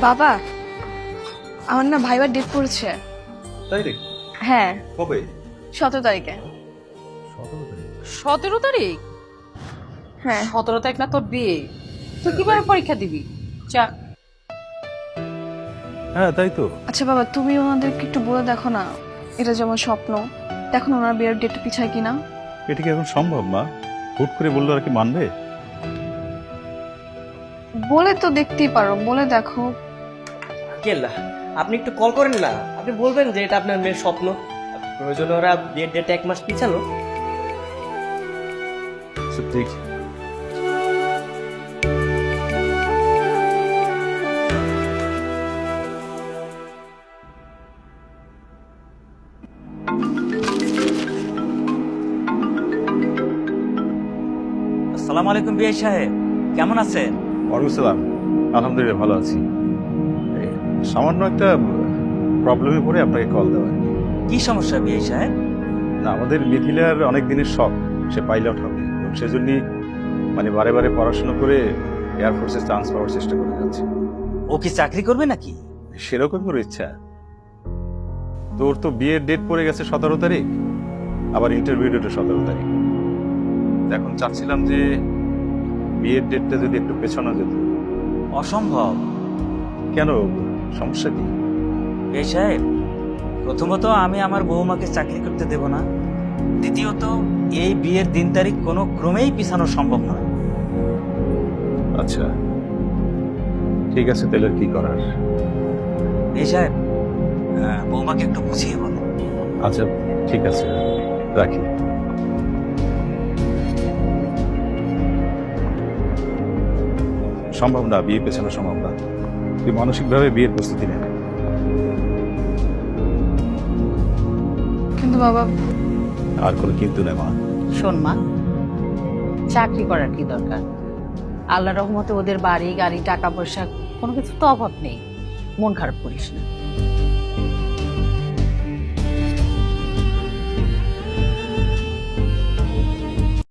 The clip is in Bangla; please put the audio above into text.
বাবা, আমার না ভাইবার ডেট পড়েছে। তাই রে? হ্যাঁ, কবে? 17 তারিখে। 17 তারিখ? 17 তারিখ? হ্যাঁ 17 তারিখ না তোর বিয়ে, তুই কিভাবে পরীক্ষা দিবি? চা। হ্যাঁ তাই তো। আচ্ছা বাবা, তুমি ওনাদেরকে একটু বলে দেখো না, এটা যেমন স্বপ্ন, দেখো না ওনার বিয়ের ডেটটা পিছায় কিনা। এটা কি এখন সম্ভব মা? হুট করে বললো আর কি মানবে? বলে তো দেখতেই পারো, বলে দেখো। কেল্লা, আপনি একটু কল করেন না, আপনি বলবেন যে এটা আপনার মেয়ের স্বপ্ন, প্রয়োজনে ওরা বিয়ের ডেট 1 মাস পিছানো। সত্যি? আসসালামু আলাইকুম বিআই সাহেব, কেমন আছেন? ওয়ালাইকুম সালাম। আলহামদুলিল্লাহ ভালো আছি। এই সামান্য একটা প্রবলেমে পড়ে আপনাকে কল দেওয়া। কি সমস্যা বিআই সাহেব? না, আমাদের মিথিলার অনেক দিনের শখ সে পাইলট হবে, এবং সেজন্যই মানে বারে বারে পড়াশোনা করে এয়ারফোর্সে চান্স পাওয়ার চেষ্টা করে যাচ্ছে। ও কি চাকরি করবে নাকি? সেরকম করে ইচ্ছা। তোর তো বিয়ের ডেট পড়ে গেছে 17 তারিখ, আবার ইন্টারভিউ ডেটও 17 তারিখ। এখন চাচ্ছিলাম যে বিয়ের ডেটটা যদি একটু পেছানো যেত। অসম্ভব। কেন, সমস্যা কি? বিআই সাহেব, প্রথমত আমি আমার বৌমাকে চাকরি করতে দেব না, দ্বিতীয়ত এই বিয়ের দিন তারিখ কোনো ক্রমেই পিছানো সম্ভব নয়। আচ্ছা ঠিক আছে, তাহলে আর কি করার? বিআই সাহেব, বৌমাকে একটু বুঝিয়ে বলো। আচ্ছা ঠিক আছে, রাখি। সম্ভব না, বিয়ে পেছানো সম্ভব না। তুই মানসিকভাবে বিয়ের প্রস্তুতি নেবে। কিন্তু বাবা, আর কোনো কিন্তু নেই মা। শোন মা, চাকরি করার কি দরকার? আল্লাহ রহমতে ওদের বাড়ি গাড়ি টাকা পয়সা কোনো কিছু তো অভাব নেই, মন খারাপ করিস না।